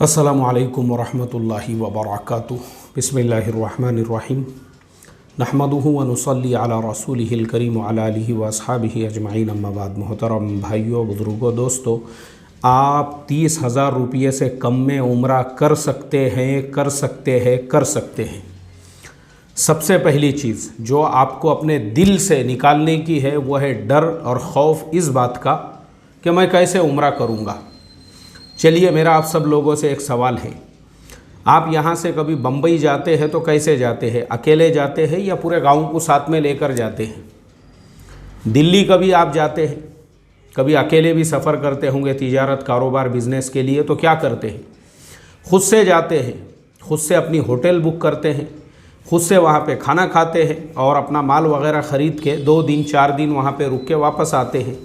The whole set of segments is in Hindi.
अस्सलामु अलैकुम वरहमतुल्लाहि वबरकातुहू। बिस्मिल्लाहिर्रहमानिर्रहीम। नहमदुहु व नुसल्ली अला रसूलिहिल करीम व अला आलिहि व अस्हाबिहि अजमईन, अम्मा बाद। मोहतरम भाइयों, बुज़ुर्गों, दोस्तों, आप 30,000 रुपये से कम में उम्रा कर सकते हैं। सबसे पहली चीज़ जो आपको अपने दिल से निकालने की है वो है डर और खौफ इस बात का कि मैं कैसे उम्रा करूँगा। चलिए, मेरा आप सब लोगों से एक सवाल है। आप यहाँ से कभी बम्बई जाते हैं तो कैसे जाते हैं? अकेले जाते हैं या पूरे गांव को साथ में लेकर जाते हैं? दिल्ली कभी आप जाते हैं, कभी अकेले भी सफ़र करते होंगे तिजारत, कारोबार, बिज़नेस के लिए, तो क्या करते हैं? खुद से जाते हैं, खुद से अपनी होटल बुक करते हैं, खुद से वहाँ पे खाना खाते हैं और अपना माल वगैरह ख़रीद के 2 दिन 4 दिन वहाँ पे रुक के वापस आते हैं।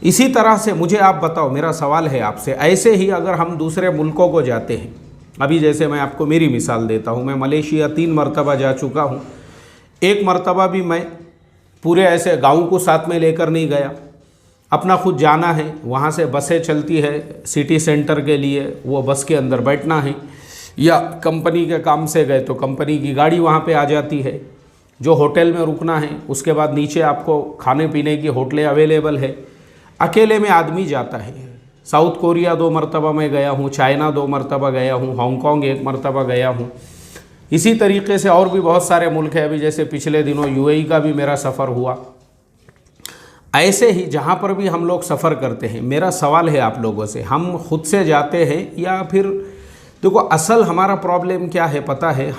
इसी तरह से मुझे आप बताओ, मेरा सवाल है आपसे, ऐसे ही अगर हम दूसरे मुल्कों को जाते हैं, अभी जैसे मैं आपको मेरी मिसाल देता हूँ, मैं मलेशिया 3 मरतबा जा चुका हूँ। एक मरतबा भी मैं पूरे ऐसे गाँव को साथ में लेकर नहीं गया, अपना खुद जाना है। वहाँ से बसें चलती है सिटी सेंटर के लिए, वो बस के अंदर बैठना है, या कंपनी के काम से गए तो कंपनी की गाड़ी वहाँ पे आ जाती है। जो होटल में रुकना है उसके बाद नीचे आपको खाने पीने की होटलें अवेलेबल है। अकेले में आदमी जाता है। साउथ कोरिया 2 मरतबा मैं गया हूँ, चाइना 2 मरतबा गया हूँ, हांगकांग 1 मरतबा गया हूँ। इसी तरीके से और भी बहुत सारे मुल्क हैं। अभी जैसे पिछले दिनों यूएई का भी मेरा सफ़र हुआ। ऐसे ही जहाँ पर भी हम लोग सफ़र करते हैं, मेरा सवाल है आप लोगों से, हम खुद से जाते हैं या फिर देखो, असल हमारा प्रॉब्लम क्या है पता है?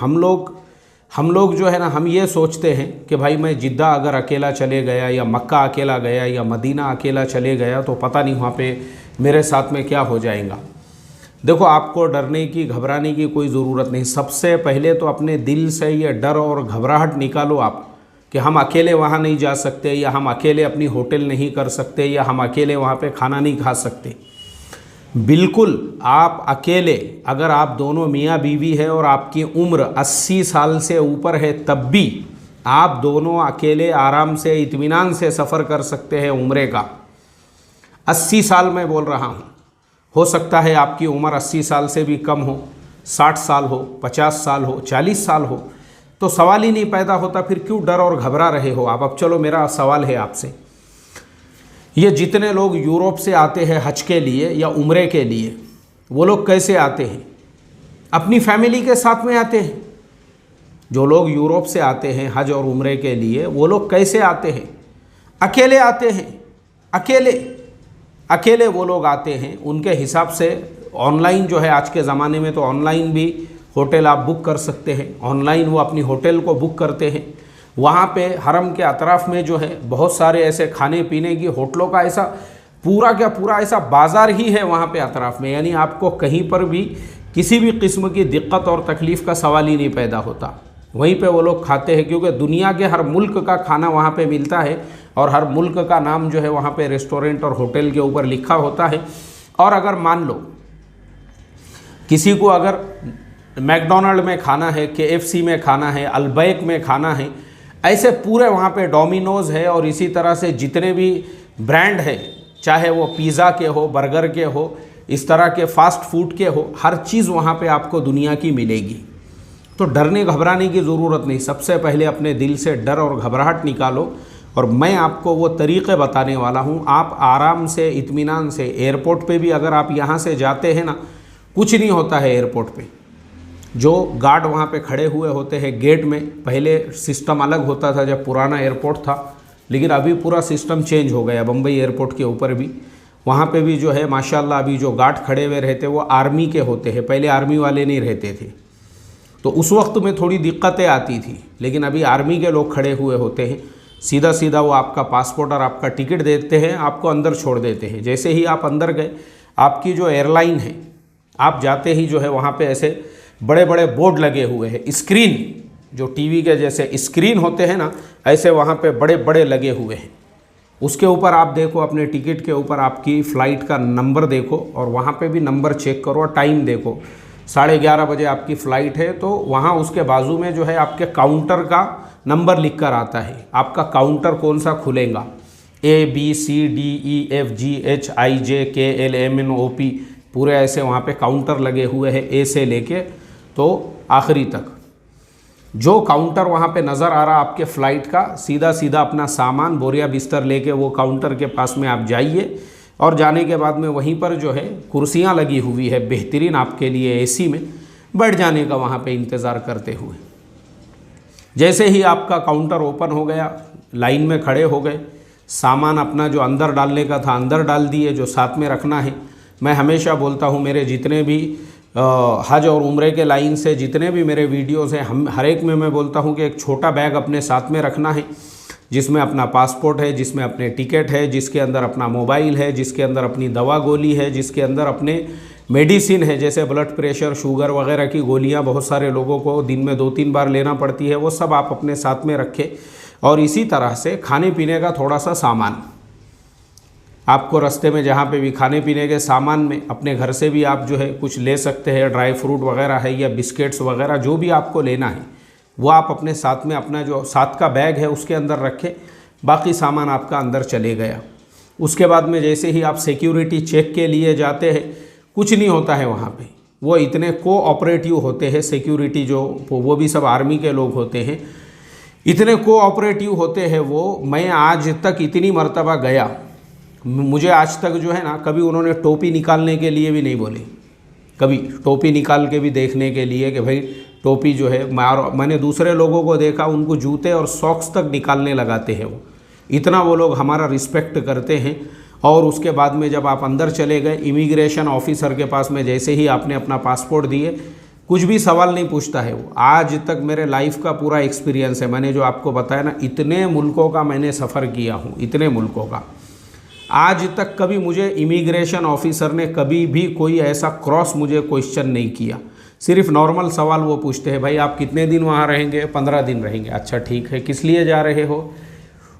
हम लोग जो है ना, हम ये सोचते हैं कि भाई मैं जिद्दा अगर अकेला चले गया या मक्का अकेला गया या मदीना अकेला चले गया तो पता नहीं वहाँ पे मेरे साथ में क्या हो जाएगा। देखो, आपको डरने की, घबराने की कोई ज़रूरत नहीं। सबसे पहले तो अपने दिल से ये डर और घबराहट निकालो आप कि हम अकेले वहाँ नहीं जा सकते, या हम अकेले अपनी होटल नहीं कर सकते, या हम अकेले वहाँ पे खाना नहीं खा सकते। बिल्कुल आप अकेले, अगर आप दोनों मियाँ बीवी है और आपकी उम्र 80 साल से ऊपर है, तब भी आप दोनों अकेले आराम से इत्मीनान से सफ़र कर सकते हैं उम्रे का। 80 साल मैं बोल रहा हूँ। हो सकता है आपकी उम्र 80 साल से भी कम हो, 60 साल हो, 50 साल हो, 40 साल हो, तो सवाल ही नहीं पैदा होता। फिर क्यों डर और घबरा रहे हो आप? अब चलो, मेरा सवाल है आपसे, ये जितने लोग यूरोप से आते हैं हज के लिए या उम्रे के लिए, वो लोग कैसे आते हैं? अपनी फैमिली के साथ में आते हैं। जो लोग यूरोप से आते हैं हज और उम्रे के लिए, वो लोग कैसे आते हैं? अकेले आते हैं। अकेले वो लोग आते हैं। उनके हिसाब से ऑनलाइन जो है, आज के ज़माने में तो ऑनलाइन भी होटल आप बुक कर सकते हैं। ऑनलाइन वो अपनी होटल को बुक करते हैं। वहाँ पे हरम के अतराफ़ में जो है बहुत सारे ऐसे खाने पीने की होटलों का ऐसा पूरा ऐसा बाज़ार ही है वहाँ पे अतराफ़ में। यानी आपको कहीं पर भी किसी भी किस्म की दिक्कत और तकलीफ़ का सवाल ही नहीं पैदा होता। वहीं पे वो लोग खाते हैं, क्योंकि दुनिया के हर मुल्क का खाना वहाँ पे मिलता है और हर मुल्क का नाम जो है वहाँ पे रेस्टोरेंट और होटल के ऊपर लिखा होता है। और अगर मान लो किसी को अगर मैकडोनल्ड में खाना है, KFC में खाना है, अलबैक में खाना है, ऐसे पूरे वहाँ पे डोमिनोज़ है और इसी तरह से जितने भी ब्रांड है, चाहे वो पिज़्ज़ा के हो, बर्गर के हो, इस तरह के फास्ट फूड के हो, हर चीज़ वहाँ पे आपको दुनिया की मिलेगी। तो डरने घबराने की ज़रूरत नहीं। सबसे पहले अपने दिल से डर और घबराहट निकालो और मैं आपको वो तरीक़े बताने वाला हूँ। आप आराम से, इत्मीनान से, एयरपोर्ट पे भी अगर आप यहाँ से जाते हैं ना, कुछ नहीं होता है एयरपोर्ट पे। जो गार्ड वहाँ पे खड़े हुए होते हैं गेट में, पहले सिस्टम अलग होता था जब पुराना एयरपोर्ट था, लेकिन अभी पूरा सिस्टम चेंज हो गया। बम्बई एयरपोर्ट के ऊपर भी, वहाँ पे भी जो है माशाल्लाह अभी जो गार्ड खड़े हुए रहते वो आर्मी के होते हैं। पहले आर्मी वाले नहीं रहते थे, तो उस वक्त में थोड़ी दिक्कतें आती थी, लेकिन अभी आर्मी के लोग खड़े हुए होते हैं। सीधा वो आपका पासपोर्ट और आपका टिकट देते हैं, आपको अंदर छोड़ देते हैं। जैसे ही आप अंदर गए, आपकी जो एयरलाइन है, आप जाते ही जो है वहाँ पे ऐसे बड़े बड़े बोर्ड लगे हुए हैं, स्क्रीन, जो टीवी के जैसे स्क्रीन होते हैं ना, ऐसे वहाँ पे बड़े बड़े लगे हुए हैं। उसके ऊपर आप देखो, अपने टिकट के ऊपर आपकी फ़्लाइट का नंबर देखो और वहाँ पे भी नंबर चेक करो और टाइम देखो। 11:30 बजे आपकी फ़्लाइट है, तो वहाँ उसके बाजू में जो है आपके काउंटर का नंबर लिख कर आता है। आपका काउंटर कौन सा खुलेगा, ABCDEFGHIJKLMNOP पूरे ऐसे वहाँ पे काउंटर लगे हुए हैं, ए से लेके तो आखिरी तक। जो काउंटर वहाँ पे नज़र आ रहा आपके फ़्लाइट का, सीधा सीधा अपना सामान बोरिया बिस्तर लेके वो काउंटर के पास में आप जाइए, और जाने के बाद में वहीं पर जो है कुर्सियाँ लगी हुई है बेहतरीन आपके लिए एसी में, बैठ जाने का वहाँ पे इंतज़ार करते हुए। जैसे ही आपका काउंटर ओपन हो गया, लाइन में खड़े हो गए, सामान अपना जो अंदर डालने का था अंदर डाल दिए, जो साथ में रखना है। मैं हमेशा बोलता हूँ, मेरे जितने भी हज और उम्रे के लाइन से जितने भी मेरे वीडियोज़ हैं, हम हर एक में मैं बोलता हूँ कि एक छोटा बैग अपने साथ में रखना है, जिसमें अपना पासपोर्ट है, जिसमें अपने टिकट है, जिसके अंदर अपना मोबाइल है, जिसके अंदर अपनी दवा गोली है, जिसके अंदर अपने मेडिसिन है, जैसे ब्लड प्रेशर, शुगर वगैरह की गोलियां बहुत सारे लोगों को दिन में 2-3 बार लेना पड़ती है, वो सब आप अपने साथ में रखें। और इसी तरह से खाने पीने का थोड़ा सा सामान आपको रास्ते में जहाँ पे भी खाने पीने के सामान में अपने घर से भी आप जो है कुछ ले सकते हैं, ड्राई फ्रूट वगैरह है या बिस्किट्स वगैरह जो भी आपको लेना है वो आप अपने साथ में, अपना जो साथ का बैग है उसके अंदर रखें। बाकी सामान आपका अंदर चले गया। उसके बाद में जैसे ही आप सिक्योरिटी चेक के लिए जाते हैं, कुछ नहीं होता है वहाँ पे, वो इतने कोऑपरेटिव होते हैं सिक्योरिटी, जो वो भी सब आर्मी के लोग होते हैं, इतने कोऑपरेटिव होते हैं वो। मैं आज तक इतनी मर्तबा गया, मुझे आज तक जो है ना कभी उन्होंने टोपी निकालने के लिए भी नहीं बोली, कभी टोपी निकाल के भी देखने के लिए कि भाई टोपी जो है, मैंने दूसरे लोगों को देखा उनको जूते और सॉक्स तक निकालने लगाते हैं वो, इतना वो लोग हमारा रिस्पेक्ट करते हैं। और उसके बाद में जब आप अंदर चले गए, इमिग्रेशन ऑफिसर के पास में जैसे ही आपने अपना पासपोर्ट दिए, कुछ भी सवाल नहीं पूछता है वो। आज तक मेरे लाइफ का पूरा एक्सपीरियंस है, मैंने जो आपको बताया ना, इतने मुल्कों का मैंने सफ़र किया हूँ, इतने मुल्कों का, आज तक कभी मुझे इमिग्रेशन ऑफिसर ने कभी भी कोई ऐसा क्रॉस मुझे क्वेश्चन नहीं किया। सिर्फ नॉर्मल सवाल वो पूछते हैं, भाई आप कितने दिन वहाँ रहेंगे? 15 दिन रहेंगे। अच्छा ठीक है, किस लिए जा रहे हो?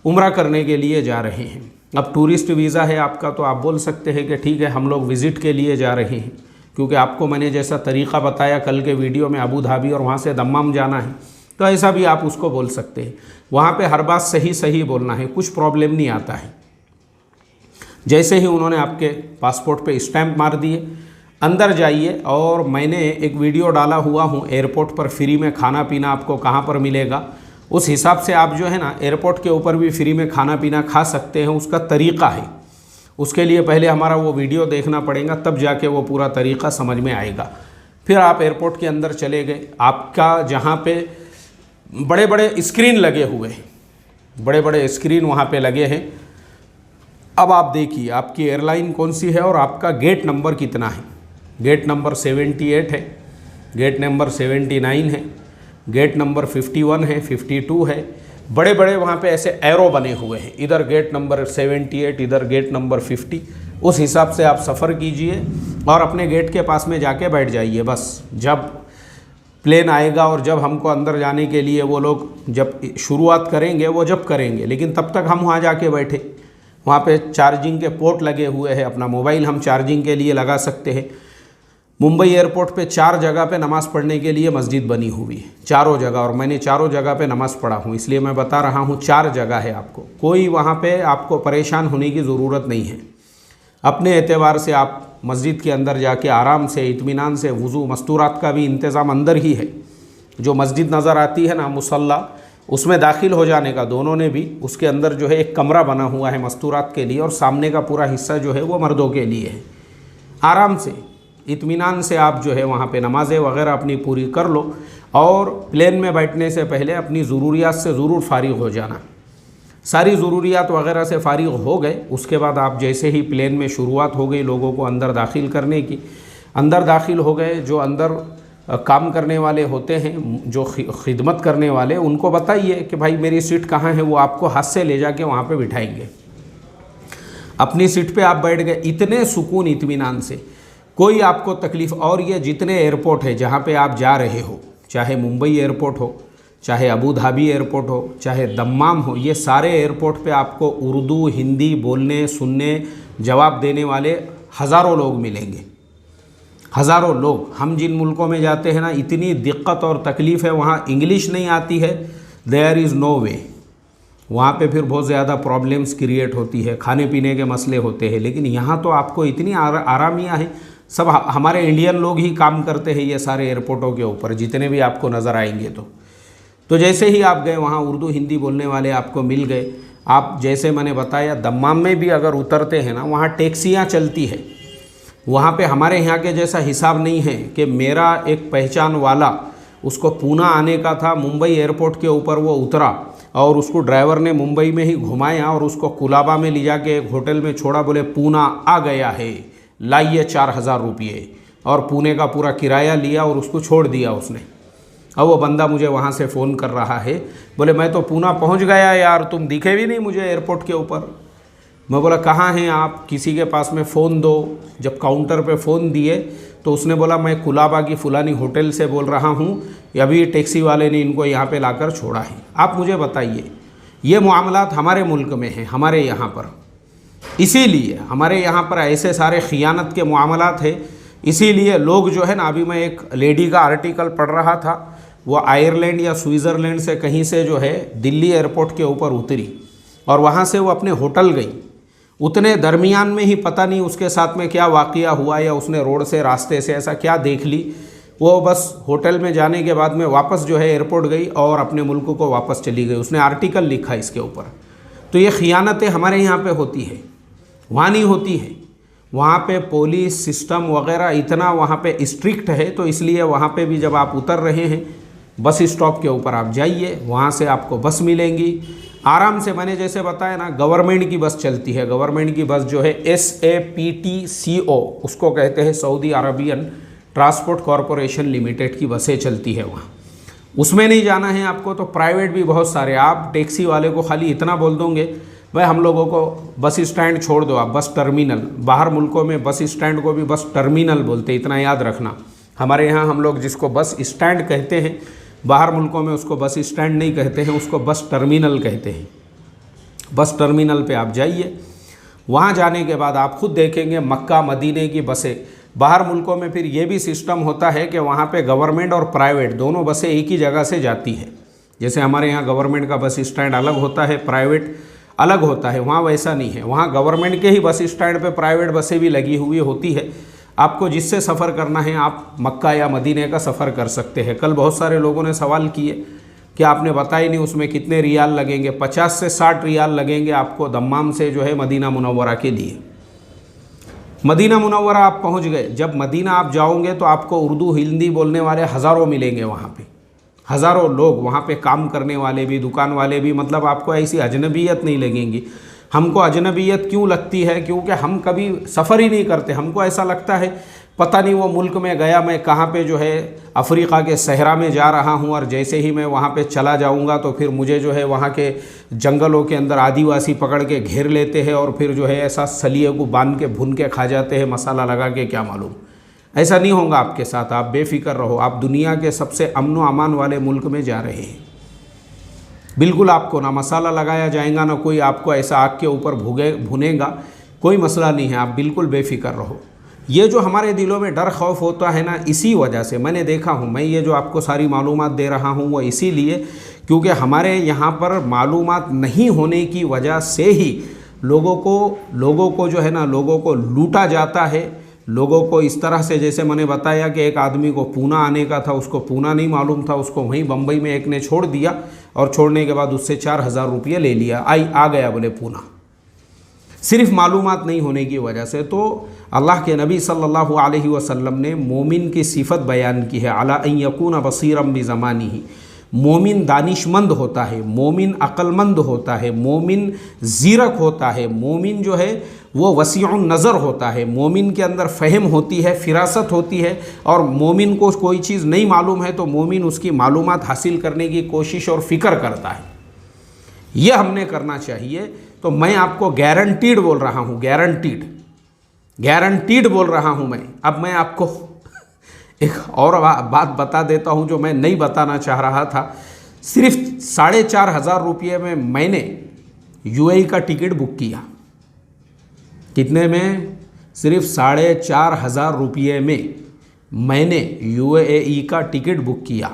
उम्रा करने के लिए जा रहे हैं। अब टूरिस्ट वीज़ा है आपका, तो आप बोल सकते हैं कि ठीक है हम लोग विज़िट के लिए जा रहे हैं, क्योंकि आपको मैंने जैसा तरीक़ा बताया कल के वीडियो में, अबू धाबी और वहाँ से दम्माम जाना है, तो ऐसा भी आप उसको बोल सकते हैं। वहाँ पे हर बात सही सही बोलना है, कुछ प्रॉब्लम नहीं आता है। जैसे ही उन्होंने आपके पासपोर्ट पे स्टैंप मार दिए, अंदर जाइए। और मैंने एक वीडियो डाला हुआ हूँ, एयरपोर्ट पर फ्री में खाना पीना आपको कहाँ पर मिलेगा, उस हिसाब से आप जो है ना एयरपोर्ट के ऊपर भी फ्री में खाना पीना खा सकते हैं। उसका तरीक़ा है, उसके लिए पहले हमारा वो वीडियो देखना पड़ेगा, तब जाके वो पूरा तरीक़ा समझ में आएगा। फिर आप एयरपोर्ट के अंदर चले गए, आपका जहाँ पे बड़े बड़े स्क्रीन लगे हुए हैं, बड़े बड़े स्क्रीन वहाँ पे लगे हैं। अब आप देखिए आपकी एयरलाइन कौन सी है और आपका गेट नंबर कितना है। गेट नंबर 78 है, गेट नंबर 79 है, गेट नंबर 51 है, 52 है। बड़े बड़े वहाँ पे ऐसे एरो बने हुए हैं, इधर गेट नंबर 78, इधर गेट नंबर 50। उस हिसाब से आप सफ़र कीजिए और अपने गेट के पास में जाके बैठ जाइए। बस जब प्लेन आएगा और जब हमको अंदर जाने के लिए वो लोग जब शुरुआत करेंगे, वो जब करेंगे, लेकिन तब तक हम वहाँ जाके बैठे। वहाँ पे चार्जिंग के पोर्ट लगे हुए हैं, अपना मोबाइल हम चार्जिंग के लिए लगा सकते हैं। मुंबई एयरपोर्ट पे 4 जगह पे नमाज़ पढ़ने के लिए मस्जिद बनी हुई है, चारों जगह, और मैंने चारों जगह पे नमाज़ पढ़ा हूँ, इसलिए मैं बता रहा हूँ 4 जगह है। आपको कोई वहाँ पे आपको परेशान होने की ज़रूरत नहीं है। अपने एतबार से आप मस्जिद के अंदर जाके आराम से इत्मीनान से वज़ू, मस्तूरात का भी इंतज़ाम अंदर ही है। जो मस्जिद नज़र आती है ना मुसल्ला, उसमें दाखिल हो जाने का दोनों ने भी, उसके अंदर जो है एक कमरा बना हुआ है मस्तूरात के लिए, और सामने का पूरा हिस्सा जो है वो मर्दों के लिए है। आराम से इत्मीनान से आप जो है वहाँ पे नमाज़ें वगैरह अपनी पूरी कर लो। और प्लेन में बैठने से पहले अपनी ज़रूरियात से ज़रूर फ़ारिग हो जाना। सारी ज़रूरियात वगैरह से फ़ारिग हो गए, उसके बाद आप जैसे ही प्लेन में शुरुआत हो गई लोगों को अंदर दाखिल करने की, अंदर दाखिल हो गए। जो अंदर काम करने वाले होते हैं, जो खिदमत करने वाले, उनको बताइए कि भाई मेरी सीट कहाँ है, वो आपको हाथ से ले जाके वहाँ पे बिठाएंगे। अपनी सीट पे आप बैठ गए, इतने सुकून इत्मीनान से, कोई आपको तकलीफ़। और ये जितने एयरपोर्ट है जहाँ पे आप जा रहे हो, चाहे मुंबई एयरपोर्ट हो, चाहे अबू धाबी एयरपोर्ट हो, चाहे दम्माम हो, ये सारे एयरपोर्ट पे आपको उर्दू हिंदी बोलने सुनने जवाब देने वाले हज़ारों लोग मिलेंगे, हज़ारों लोग। हम जिन मुल्कों में जाते हैं ना, इतनी दिक्कत और तकलीफ़ है, वहाँ इंग्लिश नहीं आती है, देयर इज़ नो वे। वहाँ पे फिर बहुत ज़्यादा प्रॉब्लम्स क्रिएट होती है, खाने पीने के मसले होते हैं। लेकिन यहाँ तो आपको इतनी आरामियाँ हैं, सब हमारे इंडियन लोग ही काम करते हैं ये सारे एयरपोर्टों के ऊपर, जितने भी आपको नज़र आएंगे। तो जैसे ही आप गए वहाँ उर्दू हिंदी बोलने वाले आपको मिल गए। आप जैसे मैंने बताया दम्माम में भी अगर उतरते हैं ना, वहाँ टैक्सियाँ चलती है। वहाँ पे हमारे यहाँ के जैसा हिसाब नहीं है कि मेरा एक पहचान वाला, उसको पूना आने का था, मुंबई एयरपोर्ट के ऊपर वो उतरा और उसको ड्राइवर ने मुंबई में ही घुमाया और उसको कुलाबा में ले जाके एक होटल में छोड़ा, बोले पूना आ गया है, लाइए 4000 रुपये, और पुणे का पूरा किराया लिया और उसको छोड़ दिया उसने। अब वो बंदा मुझे वहाँ से फ़ोन कर रहा है, बोले मैं तो पूना पहुँच गया यार, तुम दिखे भी नहीं मुझे एयरपोर्ट के ऊपर। मैं बोला कहाँ हैं आप, किसी के पास में फ़ोन दो। जब काउंटर पे फ़ोन दिए तो उसने बोला मैं कुलाबा की फ़ुलानी होटल से बोल रहा हूँ, अभी टैक्सी वाले ने इनको यहाँ पे लाकर छोड़ा है। आप मुझे बताइए, ये मामलात हमारे मुल्क में हैं, हमारे यहाँ पर, इसीलिए हमारे यहाँ पर ऐसे सारे ख़ियानत के मामलात हैं। इसीलिए लोग जो है ना, अभी मैं एक लेडी का आर्टिकल पढ़ रहा था, वो आयरलैंड या स्विट्ज़रलैंड से कहीं से जो है दिल्ली एयरपोर्ट के ऊपर उतरी और वहाँ से वो अपने होटल गई। उतने दरमियान में ही पता नहीं उसके साथ में क्या वाक़या हुआ, या उसने रोड से रास्ते से ऐसा क्या देख ली, वो बस होटल में जाने के बाद में वापस जो है एयरपोर्ट गई और अपने मुल्क को वापस चली गई। उसने आर्टिकल लिखा इसके ऊपर। तो ये ख़ियानतें हमारे यहाँ पे होती है, वहाँ नहीं होती है। वहाँ पे पुलिस सिस्टम वगैरह इतना वहाँ पे स्ट्रिक्ट है, तो इसलिए वहाँ पे भी जब आप उतर रहे हैं बस स्टॉप के ऊपर आप जाइए, वहाँ से आपको बस मिलेंगी आराम से। मैंने जैसे बताया ना, गवर्नमेंट की बस चलती है। गवर्नमेंट की बस जो है SAPTCO उसको कहते हैं, Saudi Arabian transport corporation limited की बसें चलती है वहाँ। उसमें नहीं जाना है आपको तो प्राइवेट भी बहुत सारे। आप टैक्सी वाले को खाली इतना बोल दोगे, भाई हम लोगों को बस स्टैंड छोड़ दो, आप बस टर्मिनल। बाहर मुल्कों में बस स्टैंड को भी बस टर्मिनल बोलते, इतना याद रखना। हमारे यहाँ हम लोग जिसको बस स्टैंड कहते हैं, बाहर मुल्कों में उसको बस स्टैंड नहीं कहते हैं, उसको बस टर्मिनल कहते हैं। बस टर्मिनल पे आप जाइए। वहाँ जाने के बाद आप खुद देखेंगे मक्का मदीने की बसें। बाहर मुल्कों में फिर ये भी सिस्टम होता है कि वहाँ पे गवर्नमेंट और प्राइवेट दोनों बसें एक ही जगह से जाती है। जैसे हमारे यहाँ गवर्नमेंट का बस स्टैंड अलग होता है, प्राइवेट अलग होता है, वहाँ वैसा नहीं है। वहाँ गवर्नमेंट के ही बस स्टैंड पे प्राइवेट बसें भी लगी हुई होती है। आपको जिससे सफ़र करना है आप मक्का या मदीने का सफ़र कर सकते हैं। कल बहुत सारे लोगों ने सवाल किए कि आपने बताया नहीं उसमें कितने रियाल लगेंगे। 50 से 60 रियाल लगेंगे आपको दम्माम से जो है मदीना मुनव्वरा के लिए। मदीना मुनव्वरा आप पहुंच गए, जब मदीना आप जाओगे तो आपको उर्दू हिंदी बोलने वाले हज़ारों मिलेंगे वहाँ पे, हज़ारों लोग वहाँ पे काम करने वाले भी, दुकान वाले भी। मतलब आपको ऐसी अजनबियत नहीं लगेंगी। हमको अजनबियत क्यों लगती है? क्योंकि हम कभी सफ़र ही नहीं करते। हमको ऐसा लगता है पता नहीं वो मुल्क में गया, मैं कहाँ पे जो है अफ्रीका के सहरा में जा रहा हूँ, और जैसे ही मैं वहाँ पे चला जाऊँगा तो फिर मुझे जो है वहाँ के जंगलों के अंदर आदिवासी पकड़ के घेर लेते हैं और फिर जो है ऐसा सलिए को बांध के भून के खा जाते हैं, मसाला लगा के, क्या मालूम। ऐसा नहीं होगा आपके साथ, आप बेफिक्र रहो। आप दुनिया के सबसे अमन व अमान वाले मुल्क में जा रहे हैं। बिल्कुल आपको ना मसाला लगाया जाएगा, ना कोई आपको ऐसा आग के ऊपर भुनेगा, कोई मसला नहीं है। आप बिल्कुल बेफिक्र रहो। ये जो हमारे दिलों में डर खौफ होता है ना, इसी वजह से मैंने देखा हूँ, मैं ये जो आपको सारी मालूमात दे रहा हूँ वो इसीलिए क्योंकि हमारे यहाँ पर मालूमात नहीं होने की वजह से ही लोगों को जो है ना, लोगों को लूटा जाता है। लोगों को इस तरह से, जैसे मैंने बताया कि एक आदमी को पूना आने का था, उसको पूना नहीं मालूम था, उसको वहीं बम्बई में एक ने छोड़ दिया और छोड़ने के बाद उससे 4000 रुपये ले लिया, आ गया बोले पूना, सिर्फ मालूमात नहीं होने की वजह से। तो अल्लाह के नबी सल्लल्लाहु अलैहि वसल्लम ने मोमिन की सिफत बयान की है, अला अन यकून बसीरम बि ज़मानिही। मोमिन दानिशमंद होता है, मोमिन अक्लमंद होता है, मोमिन ज़ीरक होता है, मोमिन जो है वो वसीउन नज़र होता है, मोमिन के अंदर फ़हम होती है, फ़िरासत होती है। और मोमिन को कोई चीज़ नहीं मालूम है तो मोमिन उसकी मालूमात हासिल करने की कोशिश और फ़िक्र करता है। ये हमने करना चाहिए। तो मैं आपको गारंटीड बोल रहा हूँ, गारंटीड बोल रहा हूँ मैं। अब मैं आपको एक और बात बता देता हूँ जो मैं नहीं बताना चाह रहा था। सिर्फ 4500 रुपये में मैंने UAE का टिकट बुक किया। कितने में? सिर्फ 4500 रुपये में मैंने UAE का टिकट बुक किया।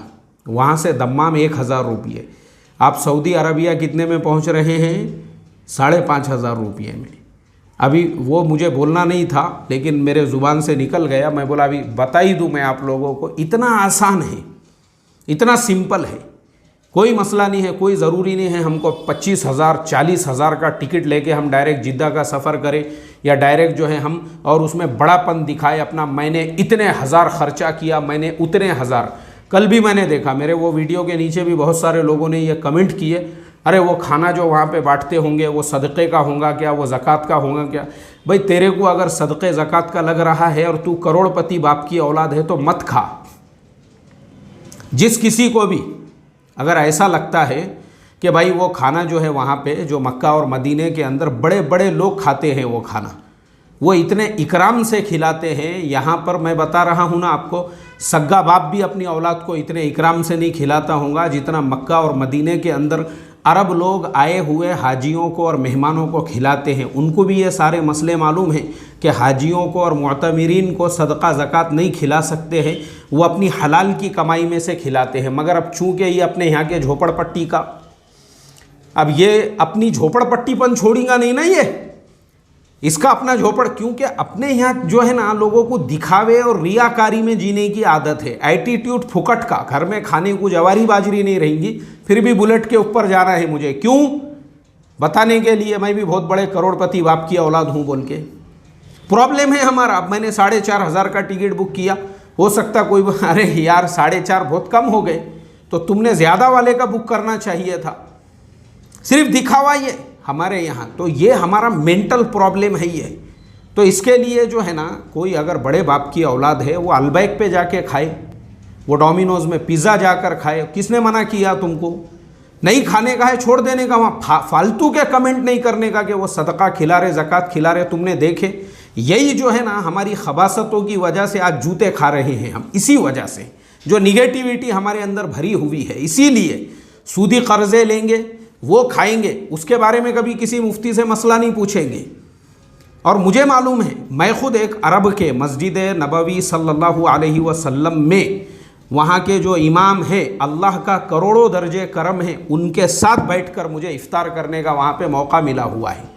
वहाँ से दम्माम 1000 रुपये। आप सऊदी अरबिया कितने में पहुँच रहे हैं? 5500 रुपये में। अभी वो मुझे बोलना नहीं था लेकिन मेरे ज़ुबान से निकल गया, मैं बोला अभी बता ही दूँ मैं आप लोगों को। इतना आसान है, इतना सिंपल है, कोई मसला नहीं है, कोई ज़रूरी नहीं है हमको 25,000 40,000 का टिकट लेके हम डायरेक्ट जिद्दा का सफ़र करें या डायरेक्ट जो है हम और उसमें बड़ापन दिखाए अपना, मैंने इतने हज़ार खर्चा किया, मैंने उतने हज़ार। कल भी मैंने देखा मेरे वो वीडियो के नीचे भी बहुत सारे लोगों ने ये कमेंट किए, अरे वो खाना जो वहाँ पे बांटते होंगे वो सदक़े का होगा क्या, वो ज़कात का होगा क्या। भाई तेरे को अगर सदक़े ज़कात का लग रहा है और तू करोड़पति बाप की औलाद है तो मत खा। जिस किसी को भी अगर ऐसा लगता है कि भाई वो खाना जो है वहाँ पे जो मक्का और मदीने के अंदर बड़े बड़े लोग खाते हैं वो खाना, वो इतने इकराम से खिलाते हैं, यहाँ पर मैं बता रहा हूँ ना आपको, सग्गा बाप भी अपनी औलाद को इतने इकराम से नहीं खिलाता होगा जितना मक्का और मदीने के अंदर अरब लोग आए हुए हाजियों को और मेहमानों को खिलाते हैं। उनको भी ये सारे मसले मालूम हैं कि हाजियों को और मुअतमिरीन को सदका ज़कात नहीं खिला सकते हैं, वो अपनी हलाल की कमाई में से खिलाते हैं। मगर अब चूँकि ये अपने यहाँ के झोपड़पट्टी का, अब ये अपनी झोपड़पट्टीपन छोड़ेगा नहीं ना, ये इसका अपना झोपड़, क्योंकि अपने यहाँ जो है ना लोगों को दिखावे और रियाकारी में जीने की आदत है, एटीट्यूड फुकट का। घर में खाने को जवारी बाजरी नहीं रहेंगी, फिर भी बुलेट के ऊपर जाना है मुझे, क्यों? बताने के लिए मैं भी बहुत बड़े करोड़पति बाप की औलाद हूँ बोल के। प्रॉब्लम है हमारा। अब मैंने 4,500 का टिकट बुक किया, हो सकता कोई, अरे यार 4,500 बहुत कम हो गए, तो तुमने ज़्यादा वाले का बुक करना चाहिए था। सिर्फ दिखावा ये हमारे यहाँ, तो ये हमारा मेंटल प्रॉब्लम है ये। तो इसके लिए जो है ना, कोई अगर बड़े बाप की औलाद है वो अलबैक पे जाके खाए, वो डोमिनोज़ में पिज़्ज़ा जाकर खाए। किसने मना किया तुमको? नहीं खाने का है छोड़ देने का, वहाँ फालतू के कमेंट नहीं करने का कि वो सदका खिला रहे, ज़कात खिला रहे। तुमने देखे यही जो है ना हमारी खबासतों की वजह से आज जूते खा रहे हैं हम, इसी वजह से जो निगेटिविटी हमारे अंदर भरी हुई है। इसीलिए सूदी कर्ज़े लेंगे, वो खाएंगे, उसके बारे में कभी किसी मुफ्ती से मसला नहीं पूछेंगे। और मुझे मालूम है, मैं ख़ुद एक अरब के मस्जिद नबवी सल्लल्लाहु अलैहि वसल्लम में वहाँ के जो इमाम है, अल्लाह का करोड़ों दर्जे करम है, उनके साथ बैठकर मुझे इफ्तार करने का वहाँ पे मौका मिला हुआ है।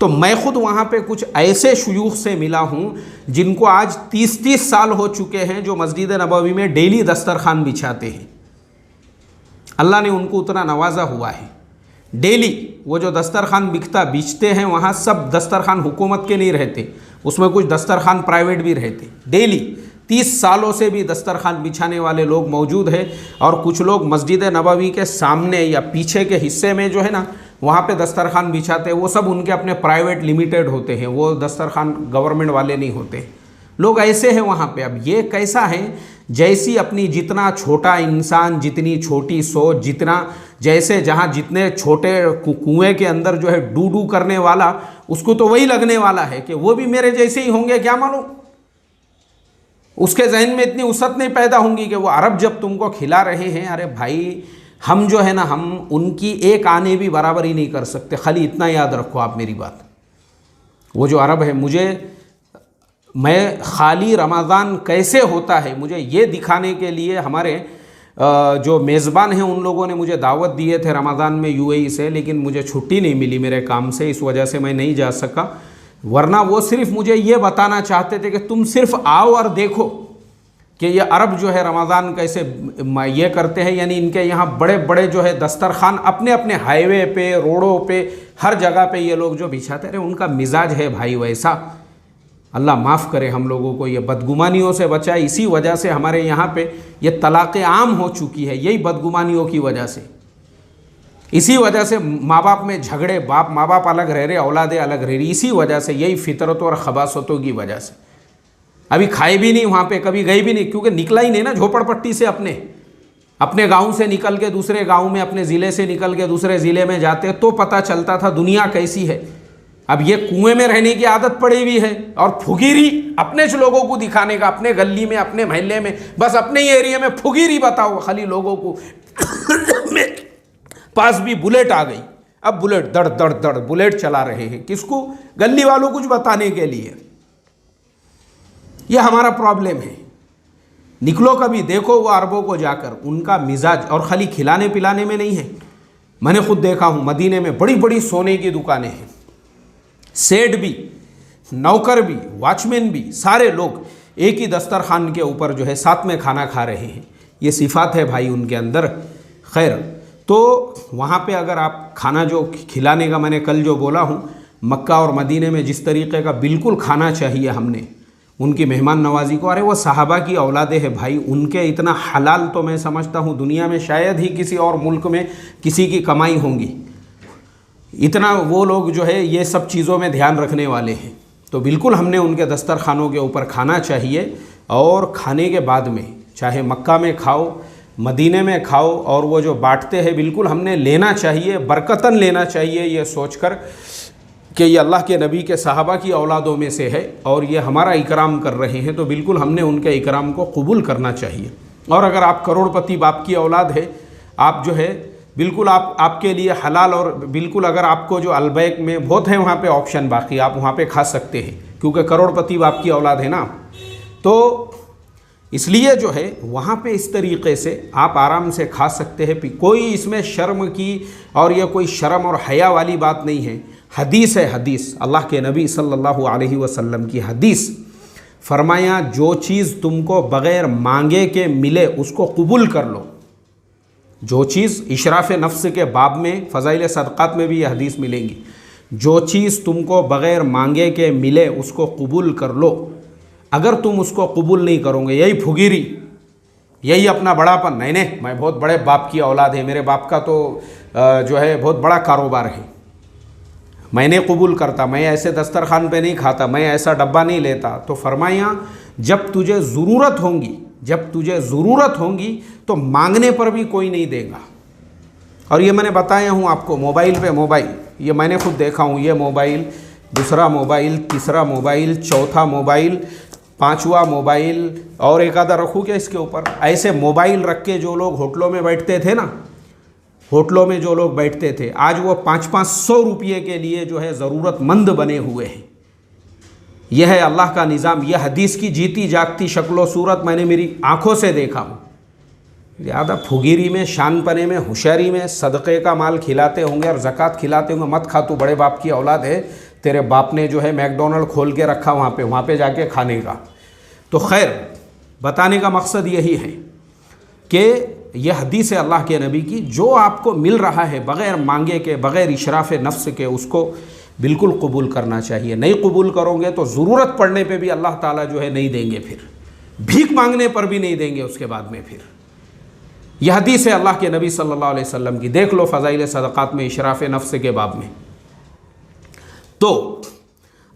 तो मैं ख़ुद वहाँ पे कुछ ऐसे शुयूख से मिला हूँ जिनको आज 30-30 साल हो चुके हैं, जो मस्जिद नबवी में डेली दस्तरखान बिछाते हैं। अल्लाह ने उनको उतना नवाजा हुआ है। डेली वो जो दस्तरखान बिछते हैं वहाँ, सब दस्तरखान हुकूमत के नहीं रहते, उसमें कुछ दस्तरखान प्राइवेट भी रहते। डेली 30 सालों से भी दस्तरखान बिछाने वाले लोग मौजूद हैं। और कुछ लोग मस्जिद नबवी के सामने या पीछे के हिस्से में जो है ना वहाँ पे दस्तरखान बिछाते हैं, वो सब उनके अपने प्राइवेट लिमिटेड होते हैं, वो दस्तरखान गवर्नमेंट वाले नहीं होते। लोग ऐसे हैं वहाँ पे। अब ये कैसा है, जैसी अपनी जितना छोटा इंसान, जितनी छोटी सोच, जितना जैसे जहाँ जितने छोटे कुएं के अंदर जो है डू करने वाला, उसको तो वही लगने वाला है कि वो भी मेरे जैसे ही होंगे, क्या मालूम। उसके जहन में इतनी उसत नहीं पैदा होंगी कि वो अरब जब तुमको खिला रहे हैं, अरे भाई हम जो है ना, हम उनकी एक आने भी बराबरी नहीं कर सकते। खाली इतना याद रखो आप मेरी बात। वो जो अरब है, मैं खाली रमज़ान कैसे होता है मुझे ये दिखाने के लिए हमारे जो मेज़बान हैं उन लोगों ने मुझे दावत दिए थे रमज़ान में यूएई से, लेकिन मुझे छुट्टी नहीं मिली मेरे काम से, इस वजह से मैं नहीं जा सका। वरना वो सिर्फ मुझे ये बताना चाहते थे कि तुम सिर्फ आओ और देखो कि ये अरब जो है रमज़ान कैसे ये करते हैं। यानी इनके यहाँ बड़े बड़े जो है दस्तरखान अपने अपने हाईवे पे, रोडों पे, हर जगह पे ये लोग जो बिछाते रहे, उनका मिजाज है भाई वैसा। अल्लाह माफ़ करे हम लोगों को, ये बदगुमानियों से बचाए। इसी वजह से हमारे यहाँ पे ये तलाक़ें आम हो चुकी है, यही बदगुमानियों की वजह से। इसी वजह से माँ बाप में झगड़े, माँ बाप अलग रह रहे, औलादें अलग रह रही, इसी वजह से, यही फितरतों और खबासतों की वजह से। अभी खाए भी नहीं वहाँ पे, कभी गए भी नहीं, क्योंकि निकला ही नहीं ना झोपड़पट्टी से। अपने गांव से निकल के दूसरे गांव में, अपने ज़िले से निकल के दूसरे ज़िले में जाते तो पता चलता था दुनिया कैसी है। अब ये कुएं में रहने की आदत पड़ी हुई है और फुगीरी अपने लोगों को दिखाने का, अपने गली में, अपने मोहल्ले में, बस अपने ही एरिया में फुगीरी बताओ खाली लोगों को। पास भी बुलेट आ गई, अब बुलेट दड़ दड़ दड़ बुलेट चला रहे हैं, किसको? गली वालों कुछ बताने के लिए। यह हमारा प्रॉब्लम है। निकलो कभी, देखो वो अरबों को जाकर, उनका मिजाज और खाली खिलाने पिलाने में नहीं है। मैंने खुद देखा हूँ, मदीने में बड़ी बड़ी सोने की दुकानें हैं, सेठ भी, नौकर भी, वॉचमैन भी, सारे लोग एक ही दस्तरखान के ऊपर जो है साथ में खाना खा रहे हैं। ये सिफात है भाई उनके अंदर। खैर, तो वहाँ पे अगर आप खाना जो खिलाने का मैंने कल जो बोला हूँ, मक्का और मदीने में जिस तरीक़े का बिल्कुल खाना चाहिए हमने उनकी मेहमान नवाजी को, अरे वो सहाबा की औलादे है भाई, उनके इतना हलाल तो मैं समझता हूँ दुनिया में शायद ही किसी और मुल्क में किसी की कमाई होंगी, इतना वो लोग जो है ये सब चीज़ों में ध्यान रखने वाले हैं। तो बिल्कुल हमने उनके दस्तरखानों के ऊपर खाना चाहिए, और खाने के बाद में चाहे मक्का में खाओ, मदीने में खाओ, और वो जो बांटते हैं बिल्कुल हमने लेना चाहिए, बरकतन लेना चाहिए, ये सोचकर कि ये अल्लाह के नबी के सहाबा की औलादों में से है और ये हमारा इकराम कर रहे हैं, तो बिल्कुल हमने उनके इकराम को कबूल करना चाहिए। और अगर आप करोड़पति बाप की औलाद है, आप जो है बिल्कुल आपके लिए हलाल, और बिल्कुल अगर आपको जो अलबैक में बहुत है वहाँ पे ऑप्शन बाकी, आप वहाँ पे खा सकते हैं क्योंकि करोड़पति बाप की औलाद है ना। तो इसलिए जो है वहाँ पे इस तरीक़े से आप आराम से खा सकते हैं। कोई इसमें शर्म की और ये कोई शर्म और हया वाली बात नहीं है। हदीस है, हदीस अल्लाह के नबी सल्लल्लाहु अलैहि वसल्लम की हदीस, फरमाया जो चीज़ तुमको बग़ैर मांगे के मिले उसको कबूल कर लो। जो चीज़ इशराफ़ नफ्स के बाब में फ़ज़ाइल सदक़ात में भी ये हदीस मिलेंगी, जो चीज़ तुमको बग़ैर मांगे के मिले उसको कबूल कर लो। अगर तुम उसको कबूल नहीं करोगे, यही फुगीरी, यही अपना बड़ापन, नहीं नहीं मैं बहुत बड़े बाप की औलाद है, मेरे बाप का तो जो है बहुत बड़ा कारोबार है, मैंने कबूल करता, मैं ऐसे दस्तरखान पे नहीं खाता, मैं ऐसा डब्बा नहीं लेता। तो फरमाया जब तुझे ज़रूरत होगी, जब तुझे ज़रूरत होगी तो मांगने पर भी कोई नहीं देगा। और ये मैंने बताया हूँ आपको, मोबाइल पे मोबाइल, ये मैंने खुद देखा हूँ, ये मोबाइल, दूसरा मोबाइल, तीसरा मोबाइल, चौथा मोबाइल, पांचवा मोबाइल, और एक आधा रखूँ क्या इसके ऊपर, ऐसे मोबाइल रख के जो लोग होटलों में बैठते थे ना, होटलों में जो लोग बैठते थे, आज वो 500-500 रुपये के लिए जो है ज़रूरतमंद बने हुए हैं। यह है अल्लाह का निज़ाम। यह हदीस की जीती जागती शक्लो सूरत मैंने मेरी आँखों से देखा हूँ। ज़्यादा फुगीरी में, शानपने में, होशियारी में सदक़े का माल खिलाते होंगे और ज़कात खिलाते होंगे, मत खा, तू बड़े बाप की औलाद है, तेरे बाप ने जो है मैकडोनल्ड खोल के रखा वहाँ पे जाके खाने का। तो खैर, बताने का मकसद यही है कि यह हदीस है अल्लाह के नबी की, जो आपको मिल रहा है बग़ैर मांगे के, बग़ैर इशराफ़ नफ्स के, उसको बिल्कुल कबूल करना चाहिए। नहीं कबूल करोगे तो ज़रूरत पड़ने पे भी अल्लाह ताला जो है नहीं देंगे, फिर भीख मांगने पर भी नहीं देंगे उसके बाद में। फिर यह हदीस है अल्लाह के नबी सल्लल्लाहु अलैहि वसल्लम की, देख लो फ़ज़ाइल सदक़ात में इशराफ़ नफ्स के बाब में। तो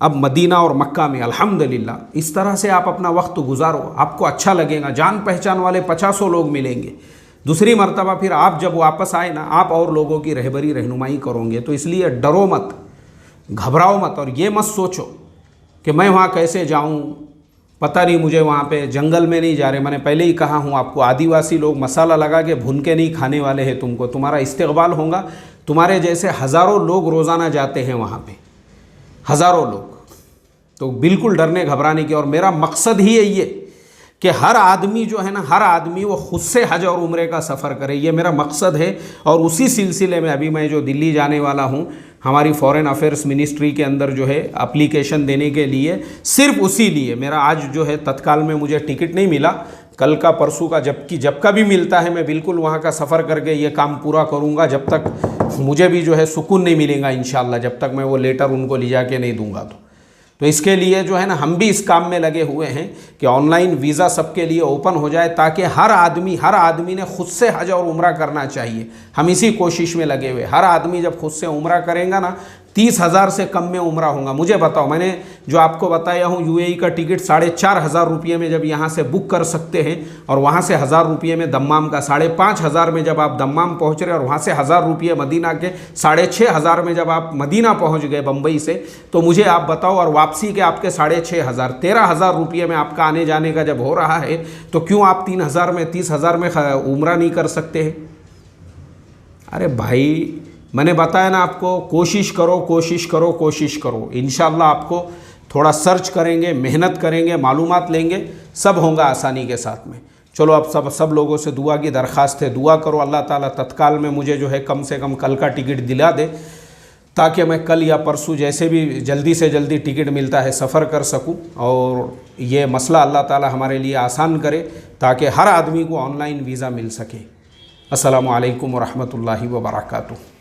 अब मदीना और मक्का में अल्हम्दुलिल्लाह इस तरह से आप अपना वक्त गुजारो, आपको अच्छा लगेगा, जान पहचान वाले 50 लोग मिलेंगे। दूसरी मर्तबा फिर आप जब वापस आए ना, आप और लोगों की रहबरी रहनुमाई करोगे। तो इसलिए डरो मत, घबराओ मत, और ये मत सोचो कि मैं वहाँ कैसे जाऊँ, पता नहीं मुझे, वहाँ पे जंगल में नहीं जा रहे। मैंने पहले ही कहा हूँ आपको, आदिवासी लोग मसाला लगा के भून के नहीं खाने वाले हैं तुमको, तुम्हारा इस्तेक़बाल होगा। तुम्हारे जैसे हज़ारों लोग रोज़ाना जाते हैं वहाँ पे, हज़ारों लोग। तो बिल्कुल डरने घबराने की, और मेरा मकसद ही है ये कि हर आदमी जो है ना, हर आदमी वो खुद से हज और उम्रे का सफ़र करे, ये मेरा मकसद है। और उसी सिलसिले में अभी मैं जो दिल्ली जाने वाला हूँ, हमारी फॉरेन अफेयर्स मिनिस्ट्री के अंदर जो है एप्लीकेशन देने के लिए, सिर्फ उसी लिए मेरा आज जो है तत्काल में मुझे टिकट नहीं मिला, कल का परसों का जब का भी मिलता है मैं बिल्कुल वहाँ का सफ़र करके ये काम पूरा करूँगा, जब तक मुझे भी जो है सुकून नहीं मिलेगा इंशाअल्लाह, जब तक मैं वो लेटर उनको ले जाके नहीं दूँगा। तो इसके लिए जो है ना, हम भी इस काम में लगे हुए हैं कि ऑनलाइन वीज़ा सबके लिए ओपन हो जाए, ताकि हर आदमी ने खुद से हज और उम्रा करना चाहिए। हम इसी कोशिश में लगे हुए। हर आदमी जब खुद से उम्रा करेगा ना, 30,000 से कम में उम्रा होगा। मुझे बताओ, मैंने जो आपको बताया हूँ, यूएई का टिकट 4,500 रुपये में जब यहाँ से बुक कर सकते हैं, और वहाँ से 1,000 रुपये में दम्माम का, 5,500 में जब आप दम्माम पहुँच रहे, और वहाँ से 1,000 रुपये मदीना के, 6,500 में जब आप मदीना पहुँच गए बम्बई से, तो मुझे आप बताओ, और वापसी के आपके 6,500, 13,000 रुपये में आपका आने जाने का जब हो रहा है, तो क्यों आप 3,000 में, 30,000 में उम्रा नहीं कर सकते हैं? अरे भाई, मैंने बताया ना आपको, कोशिश करो, कोशिश करो, कोशिश करो। इंशाअल्लाह आपको थोड़ा सर्च करेंगे, मेहनत करेंगे, मालूमात लेंगे, सब होगा आसानी के साथ में। चलो, अब सब लोगों से दुआ की दरख्वास्त है, दुआ करो अल्लाह ताला तत्काल में मुझे जो है कम से कम कल का टिकट दिला दे, ताकि मैं कल या परसों जैसे भी जल्दी से जल्दी टिकट मिलता है सफ़र कर सकूं और ये मसला अल्लाह ताला हमारे लिए आसान करे ताकि हर आदमी को ऑनलाइन वीज़ा मिल सके। अस्सलामु अलैकुम व रहमतुल्लाहि व बरकातुहू।